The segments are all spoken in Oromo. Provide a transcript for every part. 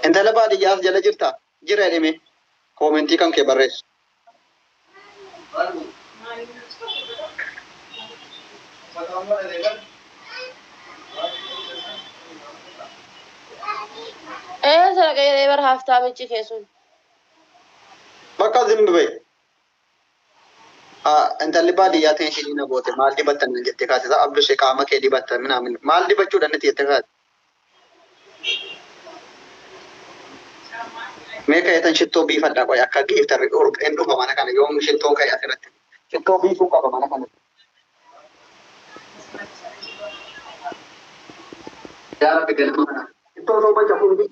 انت لا بعد ياس جل جرتا جرا ديمي كومنتي كان كبرس ايه سرقة يبر هافتا ميجي كيسون بقى زمبي انت اللي بعد يا تنشي دينا بوته مال دي بتن من جتة كاسة عبد الشيخ عما كدي بتن من عمل مال دي بتشود أن تيتكاد मैं कहता हूँ शिट्टो बीफ अड्डा कोई अक्का गिफ्ट है और एंडो कमाना करने जो हम शिट्टो का याद रखते हैं शिट्टो बीफ का कमाना करने यार बिगड़ मना शिट्टो तो बच्चा पूरी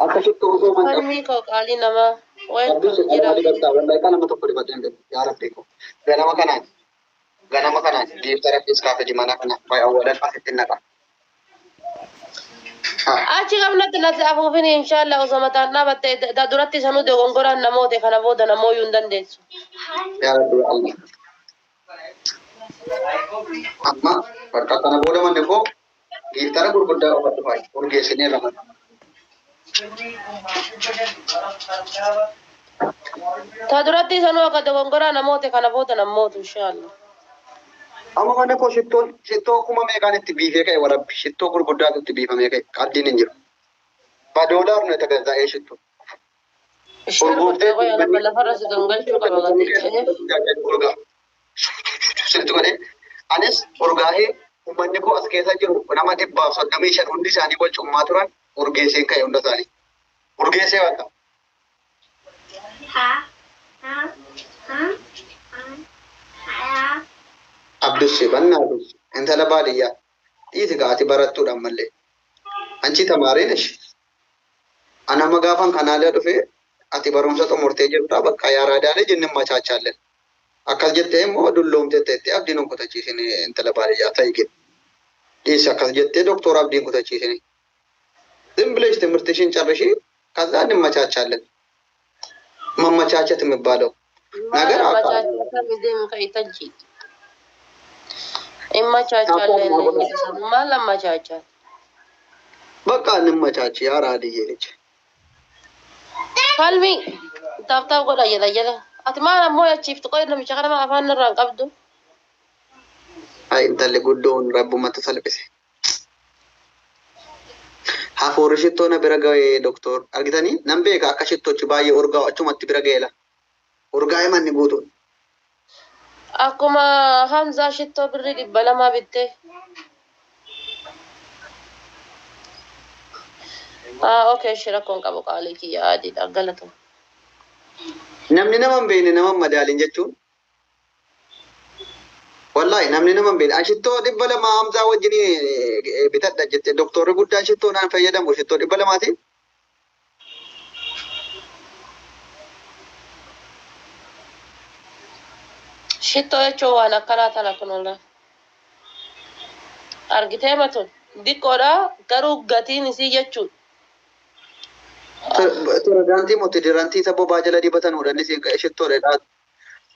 अक्का शिट्टो तो बच्चा फर्मी को काली नमा वही अब्दुल से जिरा वाली करता है लाइक ना मत पूरी बातें यार अब देखो गना मकाना गिफ्ट तरफ इसका फजिमाना करना भाई अवॉर्ड का सिद्ध ना achi qabna tilati afuufin inshallah osoma taanna batte da duratti sanu de gongora namote kana boda namo yun dandeessu ya rabbi allah amma berkata na boda man देखो गिफ्ट तरफ गुरगुड्डा और भाई और कैसे नहीं रहा ta duratti sanu akka de gongora namote kana boda namotu inshallah amma kana ko shitto kuma me kan itti biife kai warab shitto gurguddaa itti biifame kai qaddiin hin jiru ba dollar ne tagaza e shitto ishee qoy ana balla farasi dongalchu qaba gatiche urga shitto kone anis urgaahe ummanni ko as keessa jiru nama dhibbaaf soddomii shan hundi isaanii wal cummaa turan urgeeseen kai hunda isaanii urgeesee wanta Abdus banna abdus intala baadiyya dhiisi gaati barattuudhaan mallee anchi tamaareenash ana magaafan kanaalee dhufe ati barumsa xumurtee jirta bakka yaaraadaalee jennin machaachaallen akkas jettee immoo dulloomtetti abdiin on kutachiisine intala baadiyyaa ta'e gid dhiisi akkas jettee doktora abdiin kutachiisine ዝምብለሽ ትምህርትሽን ጨርሺ ከዛ እንመቻቻለን መመቻቸት የሚባለው ነገር machaachata midem kaitanchi immachachaለን mal machaachat በቃ እንመቻች ያራድዬ ልጅ falmi tabtab goda yela yela ati maal ammoo achiiftu qoy namicha kana ma afaan irraan qabdu ay intalli guddoon rabbumatti salphise hafuurri shittoo na bira ga'ee doktor argitanii nan beeka akka shittoochi baay'ee urgaa achumatti bira ga'eela urgaa himanni guutuun akkuma hamzaa shittoo birrii 200 bitte okay shirakkoon qabu qaalii kiyya adiidha galatu namni nama hin beekne nama hin madaalin jechuun wallahi namni nama hin beekne shittoo 200 hamzaa wajjin bitadha jette doktorri guddaan shittoo naan fayyadamu shittoo 200ti shittoo jechuun waan akkanaa tana kunuunla argitee matun diqqoodha garuu gatiin isii jechuudha Dirantii mooti dirantii isa bobaa jala dibatanudha inni shittoodha.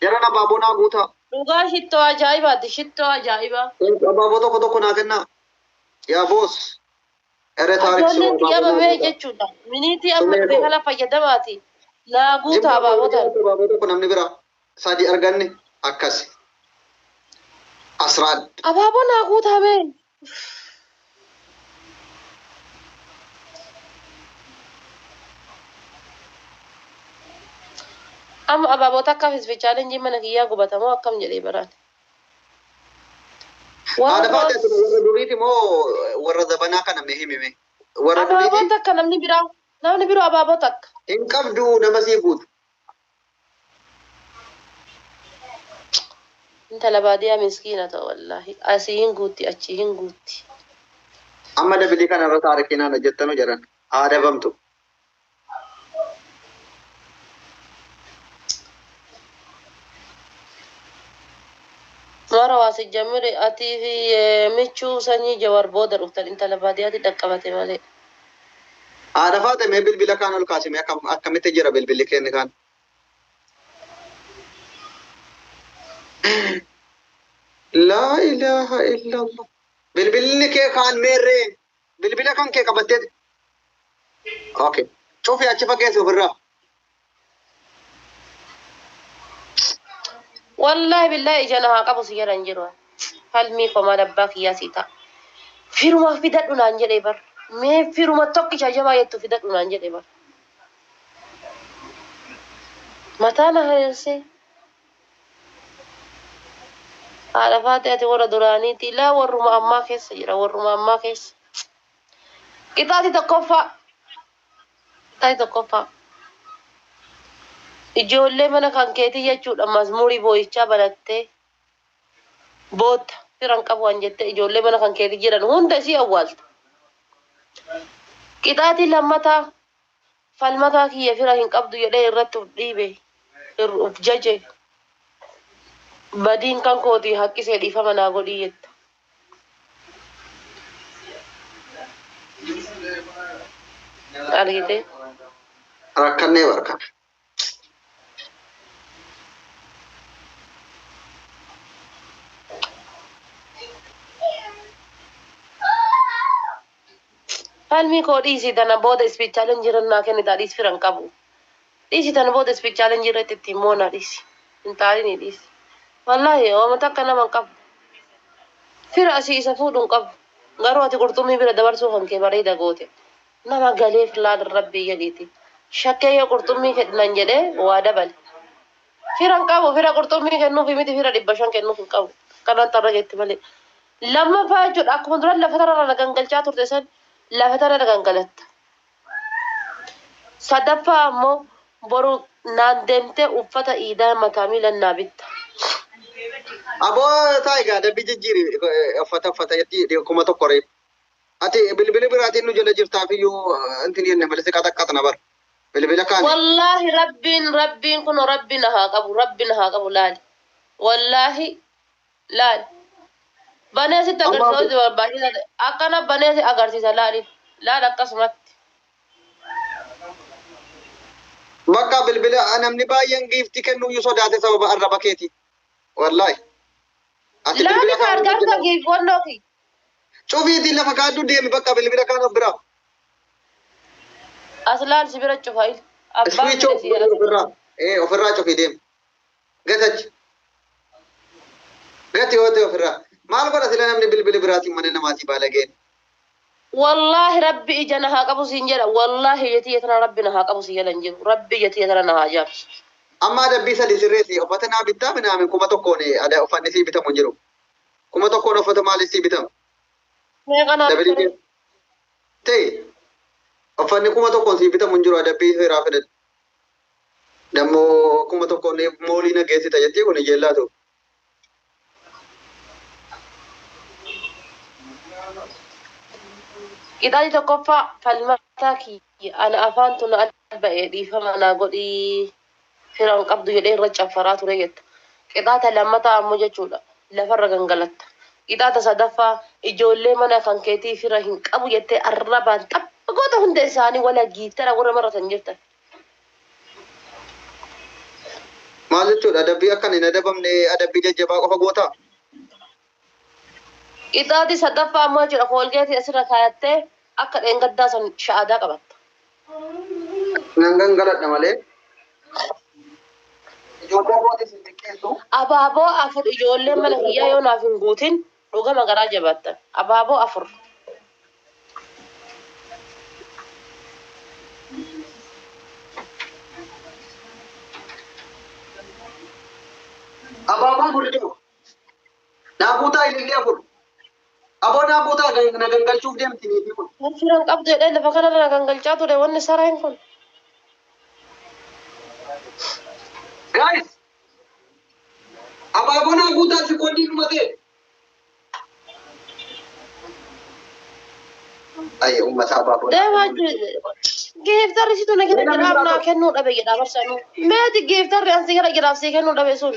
Jarana baabonaa guutaa. dhugaa shittoo ajaa'ibaati shittoo ajaa'ibaa Abaaboo tokko tokko naa kennaa. Yaa boos. Ere taariksi ijoolleen xiyyaabamee jechuudha miniitii amma dhufee kana fayyadamaati naa guutaa abaabota abaaboo tokko namni bira sadii arganne akkas. Asraad. abaaboo naa guutaa bee amma abaabota akka fisfichaaleen mana kiyyaa gubatamoo akkam jedhee baraate Haadha baatee warra duriiti moo warra zabanaa kana mee himime. Warra duriiti. abaabota akka namni biroo abaabota akka Hin qabdu nama sii guutu. intala baadiyyaa miskiina ta'u wallaahi asii hin guutti achii hin guutti Amma dabilii kanarra taarikinaan hojjettanu jedhan. Haadha bamtu. mara waasi jammire atii fi michuu sanyii jawar booda dhuftan intala baadiyyaatti dhaqqabate malee Haadha faate mee bilbila kaan ol kaasime akkamitti jira bilbilli keenya kaan. Laa ilaaha illallah. Bilbilli kee kaan meerree bilbila kan kee qabattee اوكي شوفي اتشفى كيس وفرا والله بالله إجانا قبو سيجا نجروا هل ميكو ما دباك يا سيتا فيرما في دات نانجل إبر مي فيرما توكي شاجما يتو في دات نانجل إبر متانا هرسي على فاتحة ورا دراني تلا ورما أما كيس جرا ورما أما كيس كتاتي تقفى تاتي تقفى ijoollee mana kan keetii jechuudha mazmurii boo'ichaa banattee boota firan qabu waan jette ijoollee mana kan keetii jiran hunda isii awwaalta. Qixaatii lammataa falmataa kiyya fira hin qabdu jedhee irratti uf dhiibe uf jaje badiin kan kootii haqqisee dhiifama naa godhii jetta. Argite? rakkannee barkan Falmi koo dhiisii tana booda speech challenge irrannaa kennitaa dhiis firan qabu. Dhiisii tana booda speech challenge irratti ittiin moonaa dhiisi. Hin taalinii dhiisi. Wallaahi ooma takka nama hin qabu. Fira asii isa fuudhuun qabu. Garuu ati qurxummii bira dabarsuu kan kee bareeda goote. Nama galeef laal rabbii jedhiiti. Shakkee yoo qurxummii kennan jedhee waa dabale. Firan qabu fira qurxummii kennuufi miti fira 500 kennuuf hin qabu. Kanaan tarra jetti malee. Lammaffaa jechuudha akkuma duraan lafa tararra gangalchaa turte san lafa tararra gangalatta. Sadaffaa ammoo boru naan deemtee uffata iidaa mataa miilannaa bitta. aboo taayigaa dabbi jijjiiri uffata jetti kuma tokko reef ati bilbila biraatiin nu jala jirtaafiyyuu intin jenne malee si qaxaqqaxna bar bilbila kaani Wallaahi rabbiin kun rabbi na haa qabu laali. Wallaahi laali. Baneesitti agarsiisa barbaachisa akkana baneesi agarsiisa laali akkasumatti. bakka bilbila namni baay'een giiftii kennuuyyuu sodaate sababa arraba keeti wallaahi ati Laali bilbila ka kaan argaarta geeffannoo fi cufiitiin lafa kaaddu deemi bakka bilbila kaan of biraa as laal si bira cufa abbaan iswiichoo fide si ofirraa ofirraa cufii deemi gatachi gati yoo ta'e ofirraa maal godha sila namni bilbila biraatiin mana namaatii baalageen والله ربي إجانا ها قبو سينجرا والله يتي يتنا ربنا ها قبو سينجرا ربي يتي يتنا ها جاب amma dabbii sadii sirreessi uffata naa bittaa minaamin kuma tokkoon ada uffanni sii bitamu hin jiru kuma tokkoon uffata maaliif sii bitamu ميقنا dabali ta'e uffanni kuma tokkoon sii bitamu hin jiru adabbii seeraa fedhan dammoo kuma tokkoon moolii nageessita jettii kun ijeellaa ta'u إذا تكفى فالمتاكي أنا أفانت أنا أتبع دي فما أنا قولي فران قبض يدين رجع فرات ريت إذا لما تعمو جتشولا لفرق انقلت إذا تصدفى إجولي منا كان كيتي فرهن أبو يتي الربان تب قوة هند إنساني ولا جيتر أقول مرة تنجرت maal jechuudha adabbii akkan hin adabamne adabbii jajjabaa qofa goota إذا تصدفى أمو جرى فولجيتي أسرى كايتي أكد إنقدا سن شهادة قبط nan gangaladha malee ijoollee booda isin xiqqeessu Abaaboo afur ijoollee mana kiyyaa yoo naaf hin guutin dhugama garaa jabaattan. Abaaboo afur. abaabaa gurguddaa naabuutaa ilillee afur aboo naabuutaa na gangalchuuf deemti niitii kun Firan qabdu jedhee lafa kanarra gangalchaa ture wanni sareen kun. guys abaaboo naabuutaa si koodii dhumatee ay ummata abaaboo Deemaa geeftarri situ na gara jiraaf naa kennuu dhabe jedhaa barsaanuu. Meeti geeftarri ansi gara jiraaf sii kennuu dhabe sun.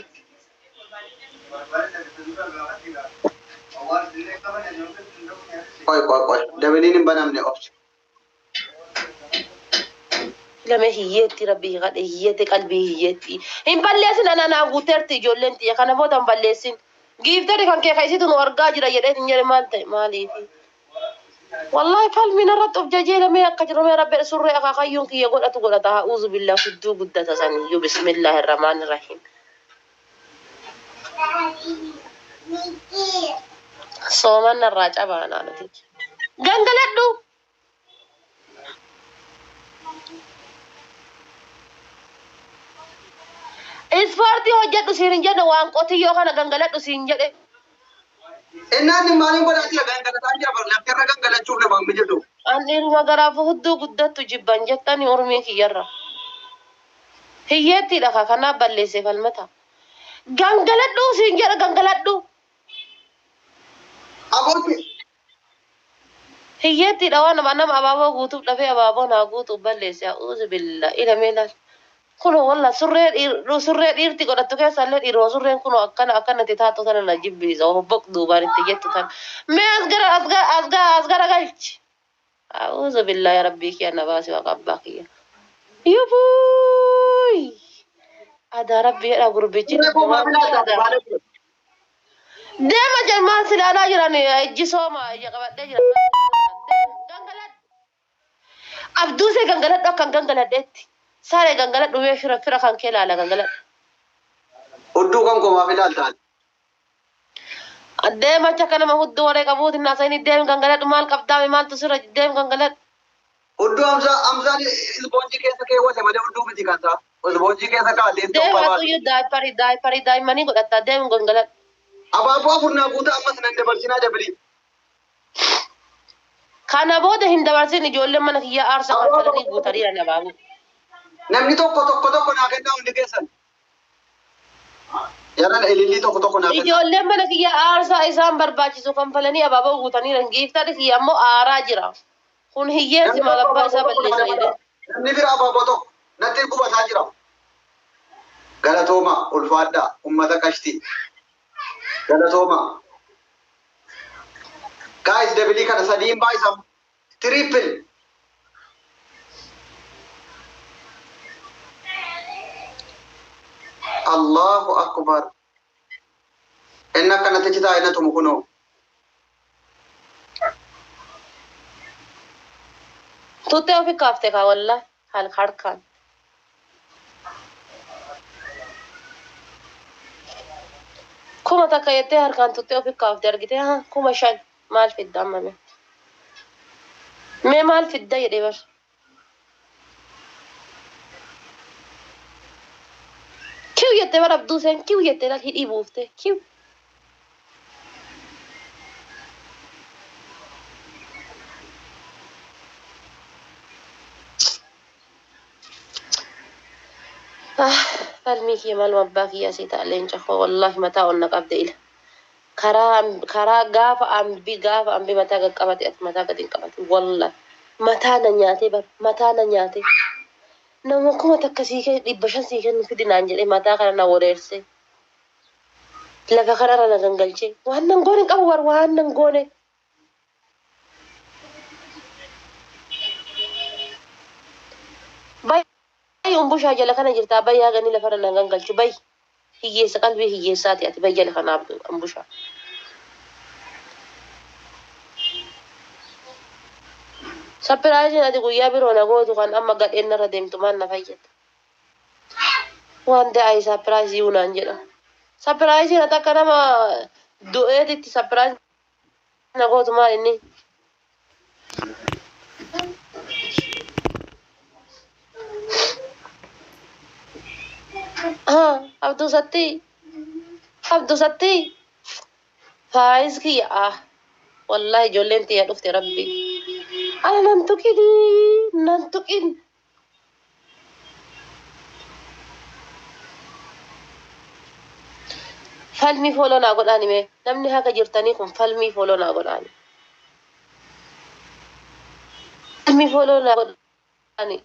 qoy dabaliin hin banamne obsi Lame hiyyeetti rabbii kadhe hiyyeetti qalbii hiyyeetti. Hin balleessin ana naa guuteerti ijoolleen xiyya kana booda hin balleessin. Geeftarri kan kee kaisitu nu argaa jira jedhee hin jedhe maal ta'e maaliifi. والله فالمين الرد جاجيل ما يكجر ما رب سر أخايون كي يقول أتقول أعوذ بالله في الدو قدة سني بسم الله الرحمن الرحيم صومنا الراجع معنا نتيجة جنجلدو إسفارتي هجت سيرنجنا وان قطي يوكنا جنجلدو سينجد إنني مالين بدأت لجنجلة تانجا برلا كرر جنجلة شوف لما مجدو أنير ما غرافه هدو قدة تجيبان جتاني أرميك يرى هيتي لك كنا بلسي فالمتا جنجلدو سينجد جنجلدو أبوتي هيتي لو أنا أبابا قوتو لفي أبابا ناقوتو بلسي أعوذ بالله إلى ميلاد كنو والله سرير إيرتي قد تكيس سالر إيرو سرير كنو أكنا تتاتو تنا نجيب بيزا وهبك دوبان تجيتو تنا ما أصغر قلت أعوذ بالله يا ربي كي أنا باسي وقباك يا يبوي هذا ربي أنا قربتي دائما جمال سلالا جراني جسوما يقبل جراني abduuse gangaladhu akkan gangaladheetti saare gangaladhu mee fira kan kee laala gangaladhu Udduu kan komaaf ilaaltaan. adeema acha kana mahuddu waree qabuuti naasayni deem gangaladhu maal qabdaame maaltu sirra deem gangaladhu Udduu amsaan isboonjii keessa keewwate malee udduu miti kan ta'a. Isboonjii keessa kaa'ateen deem tokko hatuyyu daayiparii daa'immanii godhatta deem gangaladhu abaaboo afurnaa guutaa ammas nan dabarsinaa dabali. kana booda hin dabarsin ijoolleen mana kiyyaa aarsa kaffalanii guutanii nabaabu Namni tokko naa kennaa hundi keessan. Yaran ilillii tokko naa kennaa. ijoolleen mana kiyyaa aarsa isaan barbaachisu kaffalanii abaaboo guutanii rangiiftadhi kiyya ammoo aaraa jira kun hiyyeessi magabbaa isaa balleessanidha. Namni bira abaaboo tokko natti gubataa jira. Galatooma ulfaadhaa ummata qashtii. Galatooma. Guys, dabilii kana sadiin baay'isam. Triple. Allahu akbar. Inna kanatti citaa inna tumu kunoo. Tuttee ofi kaaftee kaa walla harkaan. Kuma takka jettee harkaan tuttee ofi kaaftee argitee haa kuma shan maal fidda amma mee. Mee maal fidda jedhee bar. Kiw jettee bar abduu seen kiw jettee laal hidhii buuftee kiw. falmii kiyya maaluma abbaa kiyyaa sii ta'a leenca koo wallaahi mataa onna qabde ila. Karaa gaafa ambi mataa qaqqabate ati mataa gadi hin qabate wallaahi mataa na nyaatee bar mataa na nyaatee nama kuma takka sii kee 500 sii kennu fidinaan jedhee mataa kana na wareersee lafa kanarra na gangalchee waan nan goone qabu war waan nan goone. Umbushaa jala kana jirta bayyaa gani lafarra na gangalchu bay hiyyeessa qalbii hiyyeessaati ati bayya lafa naaf umbushaa. Sappiraayiziin ati guyyaa biroo na gootu kan amma gadheen narra deemtu maal na fayyada. Waan ta'e sappiraayizii unaan jedha. Sappiraayiziin ati akka nama du'eetitti sappiraayiziin na gootu maal inni. Abduu Sattii faayiz kiyya wallahi ijoolleen tiyya dhufte rabbi ana nan tuqin falmii fooloo naa godhaani mee namni haga jirtanii kun falmii fooloo naa godhaani falmii fooloo naa godhaani.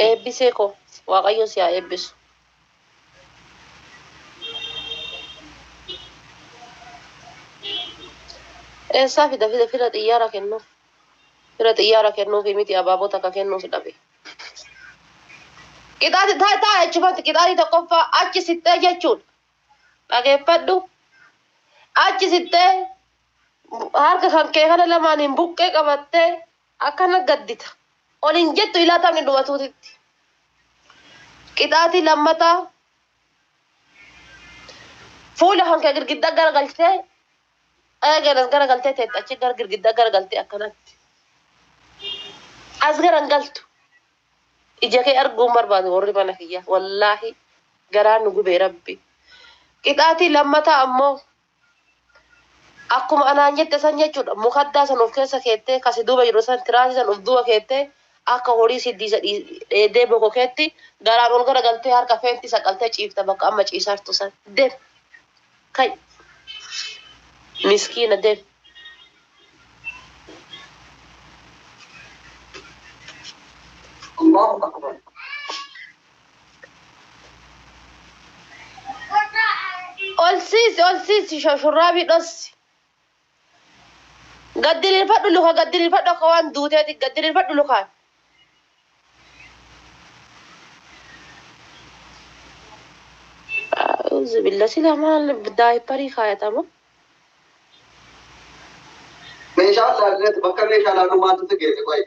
Eebbisee koo waaqayyo si haa eebbisu. Eessaa fira xiyyaara kennuuf. Fira xiyyaara kennuufi miti abaaboo takka kennuuf dhabe. Qixaati taa jechumatti qixaati tokkoffaa achi sittee jechuudha. Dhageeffadhu. Achi sittee harka kan kee kana lamaaniin buqqee qabattee akkana gaddita. Olin jettu ilaatamni dhumatuutitti. Qixaati lammataa fuula kan kee girgiddaa garagalchee eegalas garagaltee teetti achi gara girgiddaa garagaltee akkanatti. As garangaltu. Ija kee arguun barbaadu warri mana kiyya. Wallaahi garaan nu gubee rabbi. Qixaati lammataa ammoo akkuma anaan jette san jechuudha. Mukaddaa san of keessa keettee kasi duuba jiru san tiraasii san of duuba keettee akka horii siddiisa dheedee bokokeetti garaan ol garagaltee harka feetti saqaltee ciifta bakka amma ciisartu san. Deem. Kai. Miskiina deem. Allahu Akbar. Ol siisi shurraabii dhossi. Gaddiriirfadhu luka gaddiriirfadhu akka waan duuteeti gaddiriirfadhu lukaan. أعوذ بالله سلا maal daayiparii kaayatama. Meeshaan laalleet bakka meeshaa laaluu maaltu geesse qoy.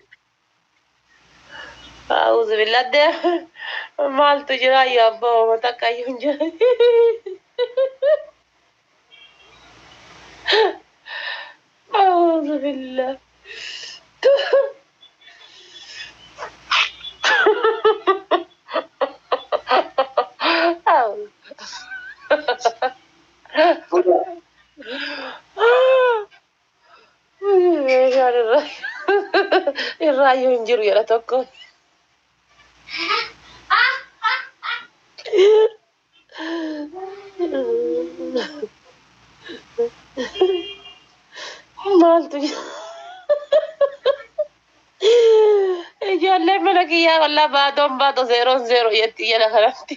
أعوذ بالله de maaltu jira yaa abbaa mata kayyuun jira. أعوذ بالله. الرأي ينجر يا توكو. مالتو ijoollee mana kiyyaa wallaa baadoon baato 0-0 yetti jala kanatti.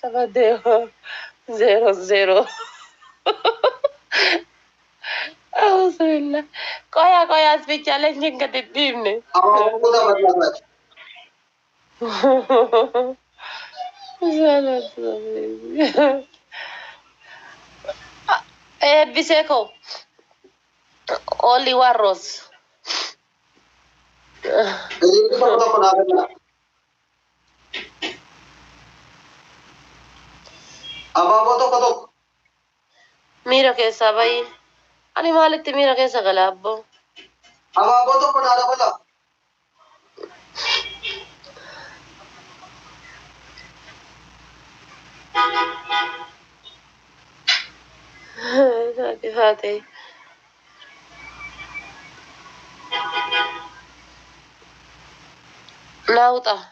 Sabadeo 0-0. أعوذ بالله. Koya spesialnya nggak tim nih. Awak udah berlalu. Biseko. Only one rose. Jadi itu foto penarikan. Apa foto? Mira ke sabai. Ani malik ti mira ke sagalabo. Apa foto penarikan? Hati. ناوطة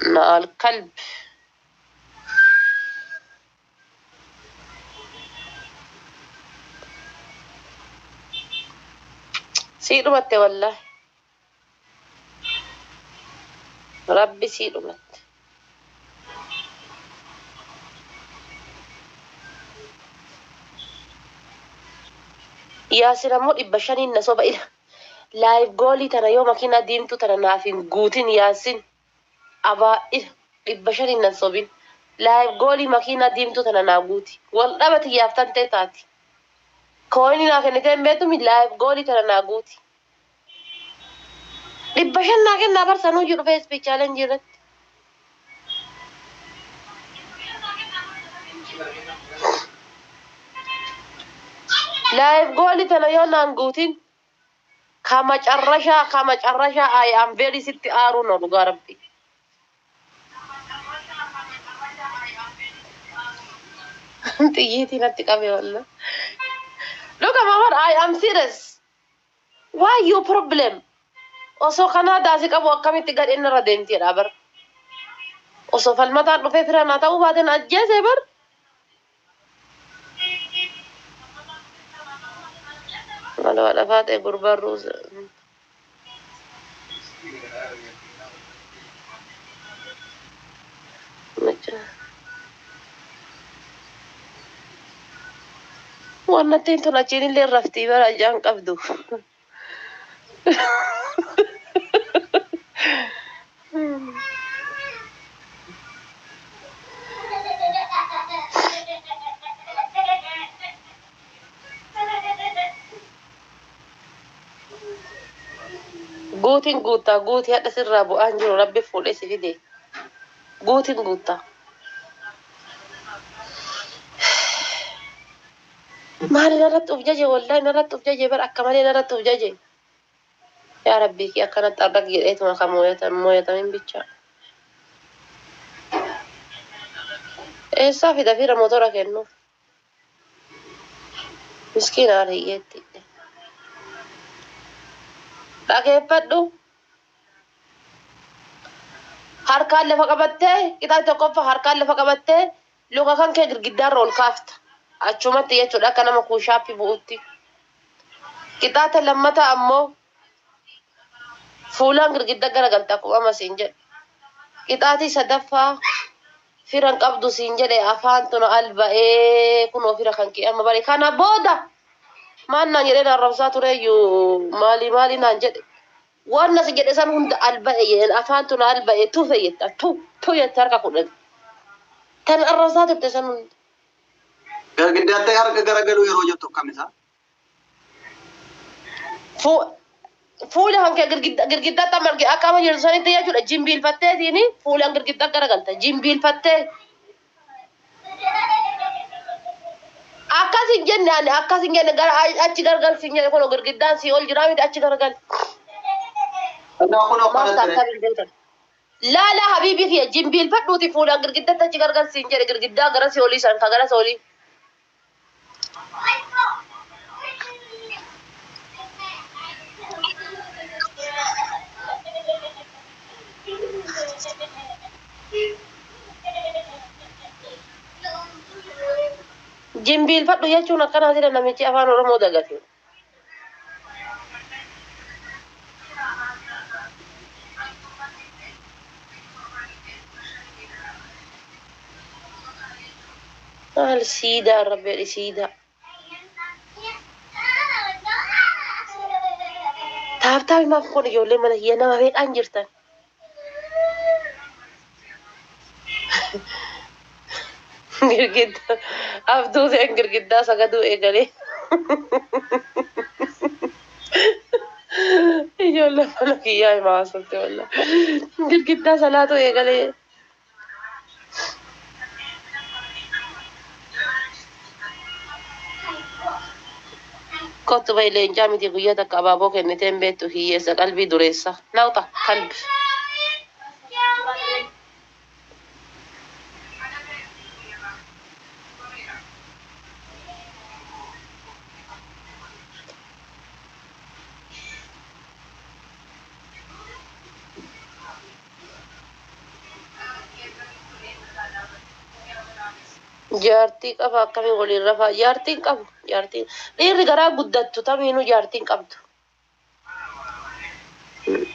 مع الكلب. سيرو مت والله ربي سيرو مت. يا سلام إبشرين نصوب إلى لايف جولي ترى يوم كنا ديمتو ترى نافين جوتين ياسين أبا إبشرين نصوبين لايف جولي ما كنا ديمتو ترى ناجوتي والله ما تيجي أفتن تاتي كوني ناكن نتهم بيتو من لايف جولي ترى ناجوتي إبشر ناكن نابر سنو جرو فيس بي challenge جرت لايف جولي ترى يوم نانجوتين كما جرشا I am very sick آرون لغا ربي. تيجي نتكلم والله. Look at I am serious. Why you problem? Also Canada زي كابو كم تقدر إن ردينتي رابر. Also فالمتى نفي فرنا تاو بعدين أجازة بر. ولا فاتح قرب الروز. وانا تنتو نجيني اللي رفتي برا جان قبدو قوتي هذا سر ابو انجلو ربي فول اسي في دي قوتا مالي نرت افجاجي والله نرت افجاجي بر اكمالي نرت افجاجي يا ربي كي كانت ارق جيت ما مويه من بيتشا ايه صافي ده في موتورا كانه مسكين عليتي لكن فدو harkaan lafa qabattee qixaa tokkoffa harkaan lafa qabattee luka kan kee girgiddaarra ol kaafta achumatti jechuudha akka nama kuushaappii bu'utti qixaata lammata ammoo fuulaan girgidda garagalta akkuma amma siin jedhe qixaatii sadaffaa firan qabdu siin jedhe afaan tuna alba'ee kun ofira kan kee amma bare kana booda maan naan jedhee arrabsaa tureeyyuu maali naan jedhe وانا سجد اسان هند الباقي الافان تنا الباقي تو فيت تو يترك كودن تن الرصات بتسان gargiddaatti harka garagalu yeroo jettu kamisa fuula hanke girgidda tamarge akama yersani tayya juda jimbil fatte dini fuula girgidda garagalta jimbil fatte akasin jenne gara achi gargal sinye kono girgiddan si ol jiraami achi gargal لا حبيبي في جنبيل فدوتي فولا غرغدا تاچ غرغل سينجر غرغدا غرا سولي سان كغرا سولي جنبيل فدو يچونا كنا سيدا نميچي افان اورمو دغاتي السيدة ربي السيدة تابي ما فكون يولي من هي نما بيت انجرتن غرغد افدو زين غرغدا سغدو ايغالي يولا فلك يا ما صرت والله غرغدا صلاتو ايغالي كنت بايلين جامتي قيادة كبابو كنتين بيتو هي قلبي دريسة نوطة قلب جارتي قبا كمي ولي رفا جارتين قبو جارتين دير غرا غدتو تامينو جارتين قبدو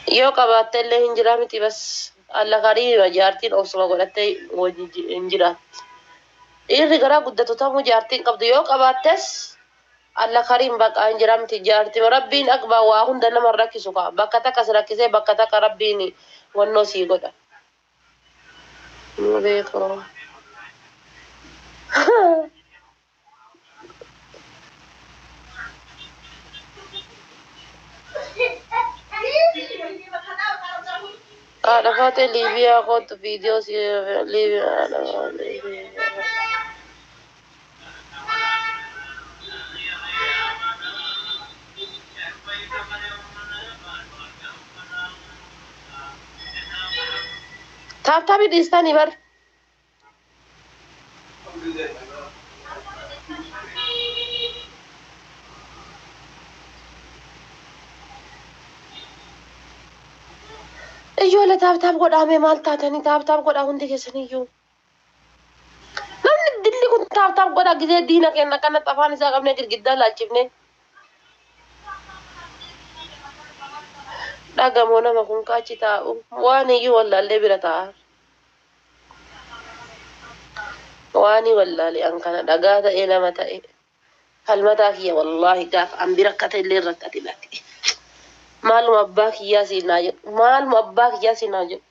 يو قبات اللي هنجرامتي بس الله غريب جارتين اوسما غلطي وجي انجرات دير غرا غدتو تامو جارتين قبدو يو قباتس الله كريم بقى انجرامتي جارتي وربين اقبا واهن دنا مركي سوكا بكتا كسركيسه بكتا ربيني ونو سي غدا نوريكو دفعت ليبيا خدت فيديو ليبيا تابي ديستاني بر ايوه لا تاب قدامي مالتاتني تاب قدا هندي كسنيو نمن دلي كنت تاب قدا غزي دينا كنا كنا طفاني ساقبنا جرجدا لاچفني دغمونا ما كون كاچي تاو واني يو والله اللي برتا واني والله لي ان كان دغاتا الى متى falmataa kiyya wallaahi gaafa an bira akkata illee rakkate lakke. Maaluma abbaa kiyyaa siinaa jedhu. Maaluma abbaa kiyyaa siinaa jedhu.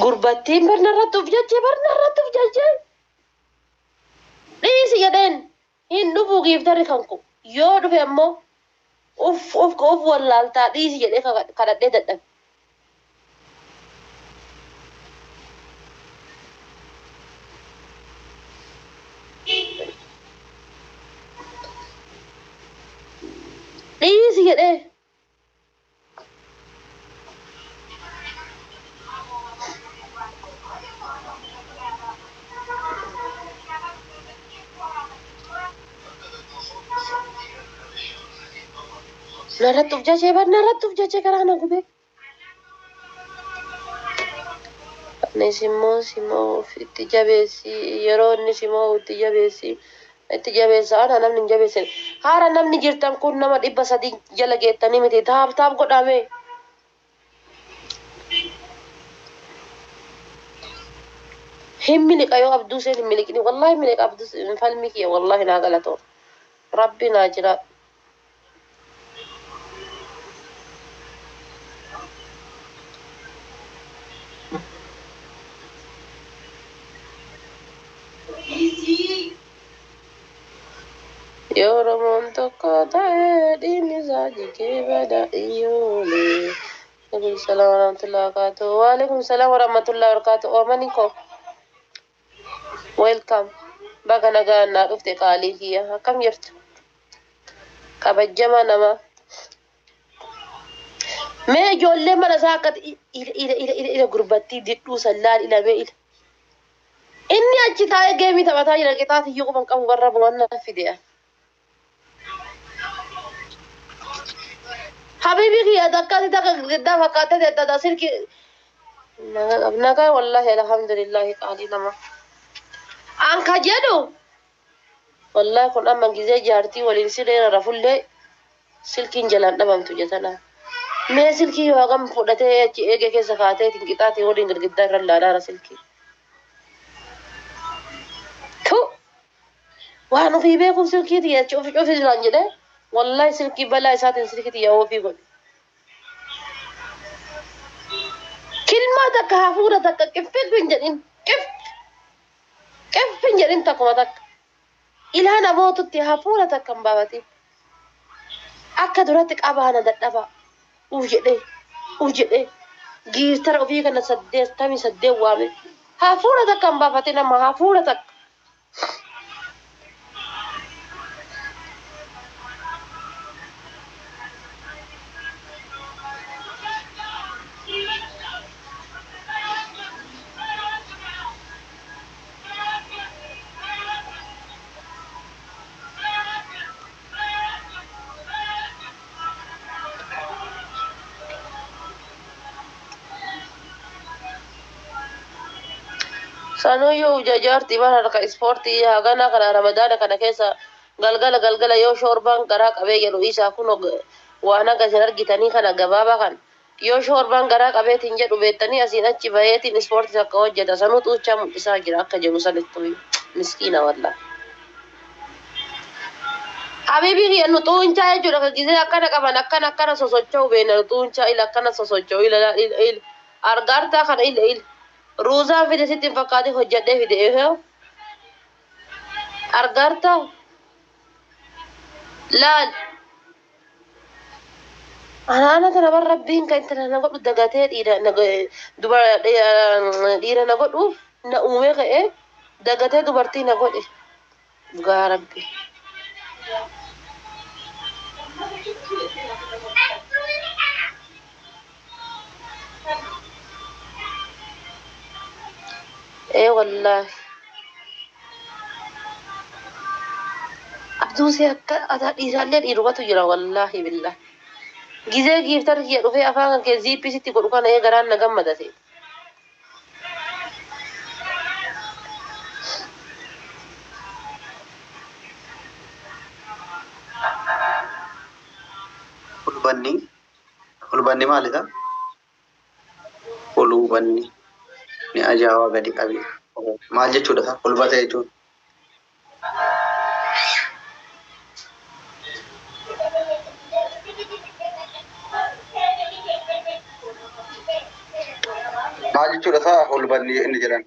Gurbattiin barnarrattuuf jechee. Dhiisi jedheen hin dhufuu giiftarri kan ku. Yoo dhufe ammoo of wallaaltaa dhiisi jedhee kadhadhee dadhabe. Dhiisi jedhee. Narrattuuf jechee karaa na gubee. Ani simmoo itti jabeessi yeroo inni simmoo itti jabeessi. Itti jabeessa ana namni hin jabeessin. Haara namni jirtan kun nama 300 jala geettanii miti taap godhame. Hin miliqa yoo abduu seen hin miliqini. Wallahi miliqa abduu falmi kiyya wallahi naa galatoo. Rabbi naa jira. Yoromoon tokko ta'ee dhiinni isaa jigee bada iyyoolee. Waalaikum salaam warahmatullahi wabarakatuh. Waalaikum salaam warahmatullahi wabarakatuh. Oomani ko. Welcome. Baga nagaan naa dhufte qaalii kiyya. Akkam jirtu? Kabajjama nama. Mee ijoollee mana isaa akka ila gurbattii didhuu sallaan ilamee ila. Inni achi taa'ee geemii taphataa jira qixaati iyyuu quban qabu warra bu'annaa fidee. Habibi kiyya takkati takka giddaa fakkaatee teettata sirki nagaa wallahi alhamdulillahi qaalii nama. Anka jedhu wallahi kun amma gizee jaartii waliin sireera rafullee silkiin jalaan dhabamtu jetana. Mee silkii yoo hagam fudhatee achi eege keessa kaatee tinqixaatee waliin girgiddaa irra laalaara silkii. Waan ofii beekuuf silkiiti achi ofi jiraan jedhee. Wallahi silkii balaa isaatiin silkiiti yaa ofii godhe. Kilmaa takka hafuura takka qiffin hin jedhin qiffin jedhin takkuma takka. Ilaa namootutti hafuura takka hin baafatin. Akka duratti qabaana dadhaba. jedhee giirtara ofii kana 88 waame. Hafuura takka hin baafatin amma hafuura takka. Sanuyyuu jajaartii bara harka ispoortii hagana kana ramadaana kana keessa galgala yoo shoorbaan garaa qabee jedhu isaa kun waan akka isin argitanii kana gabaabaa kan yoo shoorbaan garaa qabeetiin jedhu beektanii asiin achi baheetiin ispoortii akka hojjeta sanuu xuuchaa mul'isaa jira akka jedhu sanitti miskiina wallaa. Habibi kiyya nu xuunchaa jechuudha kan gisee akkana qaban akkana sosocho'u beena xuunchaa ila akkana sosocho'u ila argaartaa kana ila. Ruuzaan fide sitti hin fakkaate hojjedhee fide eeyyoo argaartaa laal anaana kana bar rabbiin kan intala na godhu dagatee dhiira na godhuuf na uumee ka'ee dagatee dubartii na godhe dhugaa rabbi. والله عبدو سيكا إيران إيروغاتو جرا والله بالله جيزي جيفتر كي رفي أفاقا كي زي بيسي تقول كان إيه غران نغم مدسي Ulbanni maalidha? Ulbanni ni ajaa'ibaa gadi qabi. Maal jechuudha? Ulbata jechuun jechuudha isaa holbanni inni jedhan.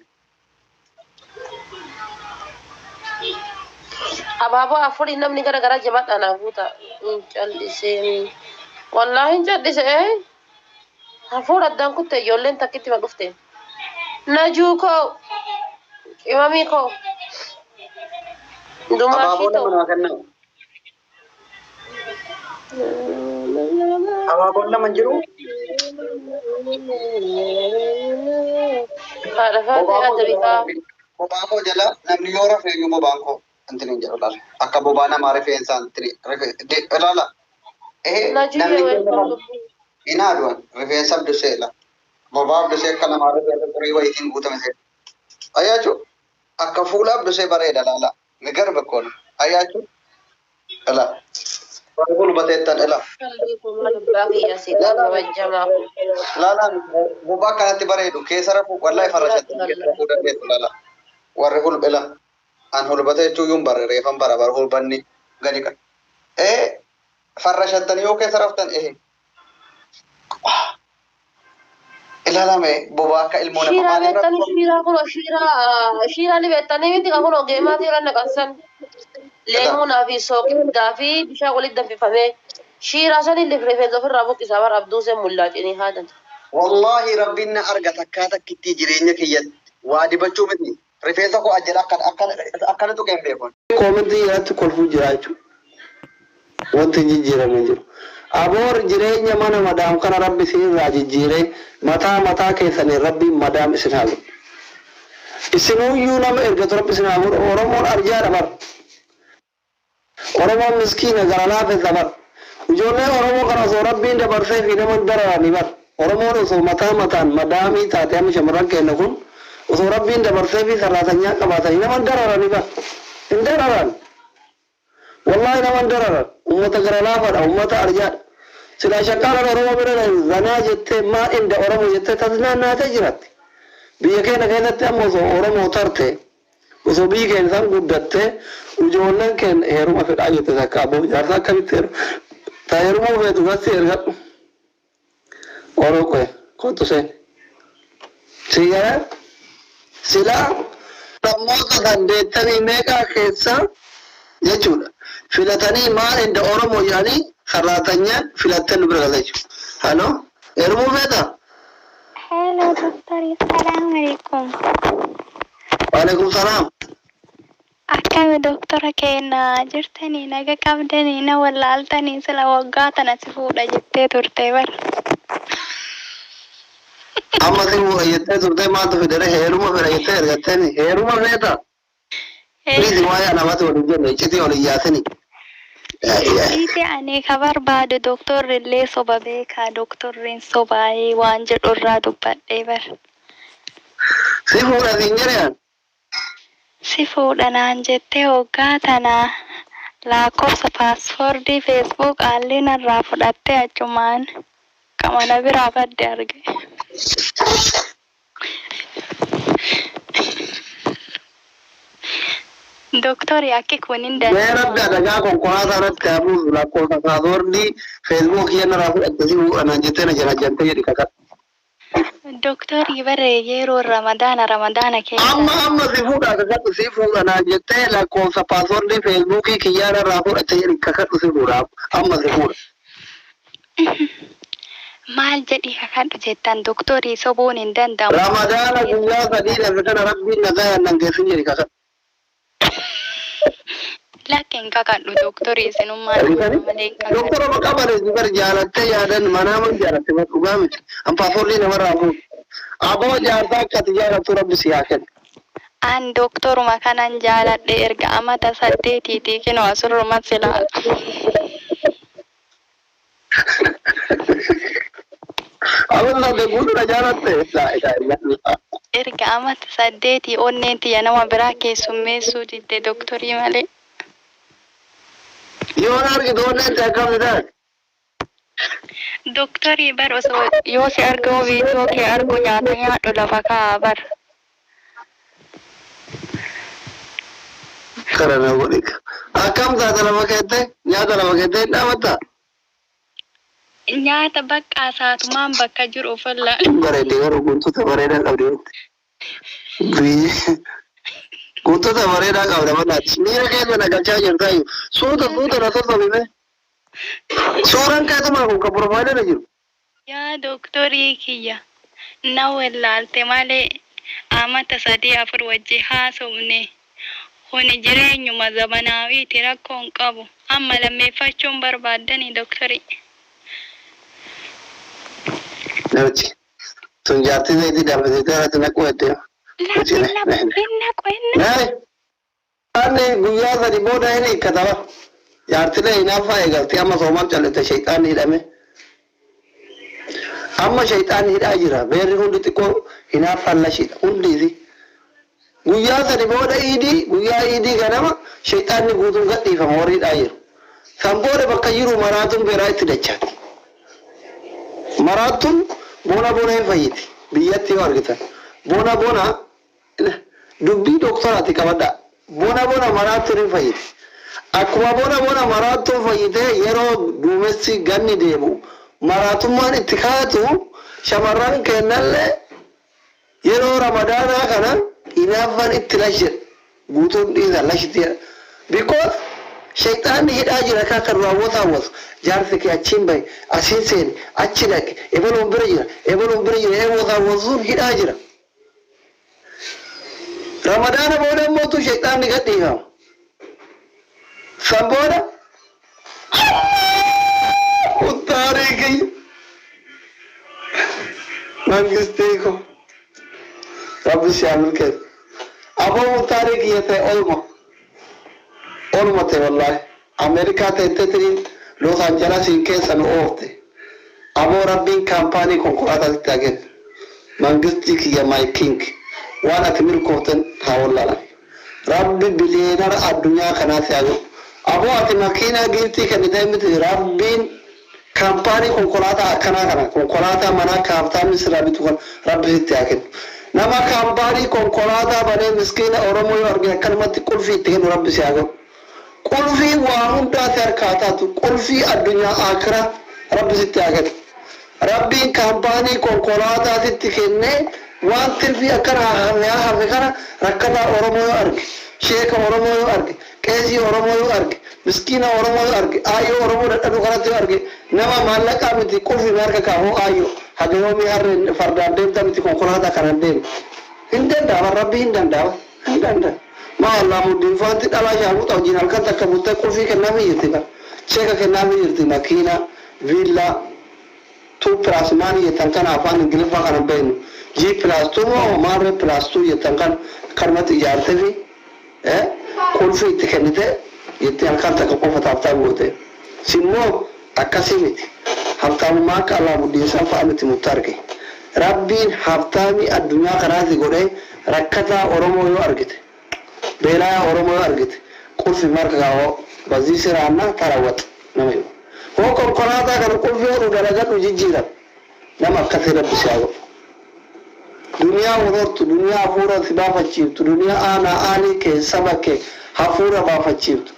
Abaaboo afurii namni gara garaa jabaadhaan hafuuta hin callisee wallaahi hin callisee hafuura addaan kutte ijoolleen takkitti ma dhufte najuu koo qimamii koo Abaaboo nama naa kennamu. Abaaboon lama jiru. Haadha faatee adda bitaa. Bobaa koo jala namni yoo rafee iyyuu bobaan koo antini hin jedhu laala. Akka bobaa namaa rifeensaan ilaala. Namni hin aduan rifeensa abdusee la. Bobaa abdusee akka namaa rifeensa xurii wayitiin guutame seera. Ayyaachuu akka fuula abdusee bareeda laala. Ni garba koon ayyaachuu ila. Warri gulbateettan ila. Laala bobaa kanatti bareedu keessa rafuu wallahi farrashatti rafuu dandeessu laala. Warri hulbela an hulbata jechuun yuun barre reefan bara hulbanni gadi kan farrashattanii yoo keessa raftan ilaalame bobaa akka ilmoo nama Shiiraa beektanii shiiraa kun shiiraa ni beektanii miti kan kun ogeemaa ta'e irra naqansan leemuunaa fi soogiddaa fi bishaan walitti danfifamee shiiraa sanii rifeensa ofirraa buqqisaa bara abduuseen mullaachinii haadhan. Wallaahi rabbiin na argata akkaataa kittii jireenya kiyyatti waa dibachuu miti. Rifeensa koo ajjala akkana tuqeen beekon. Koomentii irratti kolfuu jira jechuudha. Wanti jijjiiramee jiru. Aboor jireenya mana madaam kana rabbi isinirraa jijjiiree mataa keessanii rabbi madaam isin haa godhu. Isinuyyuu nama ergatu rabbi isin haa godhu. Oromoon arjaadha bar. Oromoon miskiina gara laafessa bar. Ijoollee Oromoo kana osoo rabbiin dabarsee fi nama dararanii bar. Oromoon osoo mataan madaamii taatee amma shamarran kenna kun osoo rabbiin dabarsee fi sarraasanyaa qabaatanii nama dararanii bar. Hin dararan. Wallahi nama dararan. Ummata gara laafaadha. Ummata arjaadha. Sila shakkaalaan Oromoo bira zanaa jettee maa inda Oromoo jettee tasnaannaatee jiratti. Biyya keenya keessatti amma osoo Oromoo tarte osoo biyyi keenya isaan guddatte ijoolleen keenya heeruma fedhaa jette takka aboo jaarsa akkamitti heeruma feetu gasti ergadhu. Oromoo kottu seen. Siyyaa silaa namoota dandeettanii meeqaa keessaa jechuudha. Filatanii maal inda Oromoo jedhanii sarraatanyaan filattee nu bira galaa jechuudha. Halloo heerumuu feetaa? Hello, doctor. Assalamualaikum. Waalaikumsalam. Akkami doktora keenya jirtanii naga qabdanii na wallaaltanii sila waggaa tana si fuudha jettee turte bar. Amma si fuudha jettee turte maaltu fidere heeruma fira jettee ergatteeni heeruma feetaa? Riisi waa'ee namatti waliin jenne iccitii waliin yaasini. Iti ani ka barbaadu doktorri illee soba beekaa doktorriin sobaayee waan jedhu irraa dubbadhee bar. Si fuudha siin jedheen? Si fuudha naan jettee waggaa tana lakkoofsa paaspoortii feesbuuk haalli narraa fudhattee achumaan qamana biraa badde arge. Doktori akki kun hin danda'u. Mee rabbi adagaa konkolaataa irratti hafuuf lakkoofsa paaspoortii feesbuukii irraa fudhatte si fuudha naan jettee na jajjantee jedhi kakadha. Doktori bare yeroo ramadaana keessa. Amma si fuudha kakadhu si fuudha naan jettee lakkoofsa paaspoortii feesbuukii kiyyaara irraa fudhatte jedhi kakadhu si fuudha amma si fuudha. Maal jedhi kakadhu jettan doktori sobuun hin danda'amu. Ramadaana guyyaa sadii darbe kana rabbiin nagaa yannan geessin jedhi kakadhu. Lakin kakadhu doktori isinummaa malee kakadhu. Doktora maqaa bareedu bar jaalattee yaadan manaa man jaalatte bar dhugaa miti. An paaspoortii namarraa fuudhu. Aboo jaarsaa akkati jaalattu rabbi si haa kennu. An doktoruma kanan jaaladhe erga amata 8 kinoo asirruma silaala. Aboo sadde guutuudha jaalatte. Erga amata 8 onneen tiyya nama biraa keessummeessuu didde doktorii malee. Yoo argitu onneen tiyya akkamni taate? Doktorii bar osoo yoo si argamu viidiyoo kee argu nyaata nyaadhu lafa kaa'a bar. Kana na godhi. Akkam taata lama keettee nyaata lama keettee hin dhaabatta? nyaata bakka saatumaan bakka jiru ofirraa. Bareedee garuu guntuuta bareedaa qabdi wanti. Guntuuta bareedaa qabda manaati. Miira keessa nagalchaa jirta iyyuu. Suuta na sassaabime. Suuraan keessumaa kun kan profaayilii jiru. Yaa dooktorii kiyya na wallaalte malee amata 3-4 wajji haasofne. Kuni jireenyuma zamanaawiiti rakkoo hin qabu. Amma lammeeffachuun barbaaddani dooktorii. Namichi tun jaartii zayitii dabalatee irratti naquu eddeema. Ani guyyaa sadi booda hin hiikkatama. Jaartilee hinaaffaa eegaltee amma soomaan callite shayxaanni hidhame. Amma shayxaanni hidhaa jira. Beerri hundi xiqqoo hinaaffaan lashiidha. Hundiisi. Guyyaa sadi booda guyyaa iidii ganama shayxaanni guutuun gadhiifama warri hidhaa jiru. San booda bakka jiru maraatuun beeraa itti dachaati. Maraatuun bona hin fayyiti. Biyyatti yoo argitan. Bona dubbii dooktoraati qabadha. Bona maraatuun hin fayyiti. Akkuma bona maraatuun fayyitee yeroo duumessi ganni deemu maraatummaan itti kaatu shamarran kennallee yeroo ramadaanaa kana hinaaffaan itti lashe guutuun dhiisa lashitiidha. Because shayxaanni hidhaa jira akka raawwata hawwatu. Jaarsi kee achiin bahe asiin seeni achi dhaqe ebaluun bira jira eewwata hawwatuun hidhaa jira. Ramadaana booda immootu shayxaanni gadhiifama. San booda uttaarii kiyya mangistii ko rabbi shaamil keessa aboo uttaarii kiyya ta'e olma ta'e wallaahi Ameerikaa ta'ettee tiriin Los Angelesiin keessa nu oofte aboo rabbiin kaampaanii konkolaataatti agen mangistii kiyya my king waan ati mirkooftan haa wallaalan rabbi biliyeenara addunyaa kanaatti agen aboo ati makiinaa giiftii kennitee miti rabbiin kaampaanii konkolaataa akkanaa kana konkolaataa manaa kaaftaamni sirraa bitu kan rabbi sitti haa kennu. Nama kaampaanii konkolaataa banee miskiina Oromoo yoo argine akkanumatti qulfii itti kennu rabbi si haa gahu. Qulfii waa hundaati harkaa taatu qulfii addunyaa akiraa rabbi sitti haa kennu. Rabbiin kaampaanii konkolaataa sitti kennee waan tirfii akkana hafe kana rakkataa Oromoo yoo arge sheeka Oromoo yoo arge qeesii Oromoo yoo arge miskiina Oromoo yoo arge aayyoo Oromoo dadhabu kanatti yoo arge nama maallaqaa miti qulfii harka kaa'uu aayyoo haga yoomii harreen fardaan deemta miti konkolaataa kanan deemu. Hin danda'ama rabbi hin danda'ama. Maa Allah muddiin faanti dhalaa shaamuu wajjin halkan takka buttee qulfii kennaafii jirti kan sheeka kennaafii jirti makiina viillaa 2+ maanii jettan kana afaan ingiliffaa kana beeknu G+2 moo maarree +2 jettan kan kanumatti ijaartee fi qulfii itti kennite jettee halkan takka qofa taaftaan goote. Simmoo akkasii miti. Haftaamummaa akka Allah muddiinsaa fa'a miti mutti arge. Rabbiin haftaamii addunyaa kanaatti godhee rakkataa Oromoo yoo argite beelaa Oromoo yoo argite qulfii marka kaawoo bazii siraannaa tarawwata nama yoo. Hoo konkolaataa kana qulfii hodhu dalagadhu jijjiiran nama akkasii rabbi si haa godhu. Duniyaa horortu duniyaa hafuura si baafachiiftu duniyaa aanaa aanii kee saba kee hafuura baafachiiftu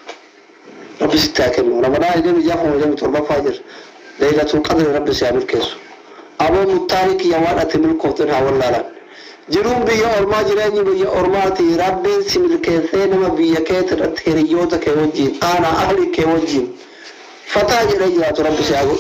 rabbi sitti haa kennu. Ramadaan ideen ijaafama jedhamu torbaffaa jira. Leelatul qadri rabbi si haa milkeessu. Aboo muttaarii kiyya waan ati milkooftan haa wallaalan. Jiruun biyya ormaa jireenyi biyya ormaati rabbiin si milkeessee nama biyya keetti irratti hiriyyoota kee wajjin aanaa ahli kee wajjin fataa jedhee jiraatu rabbi si haa godhu.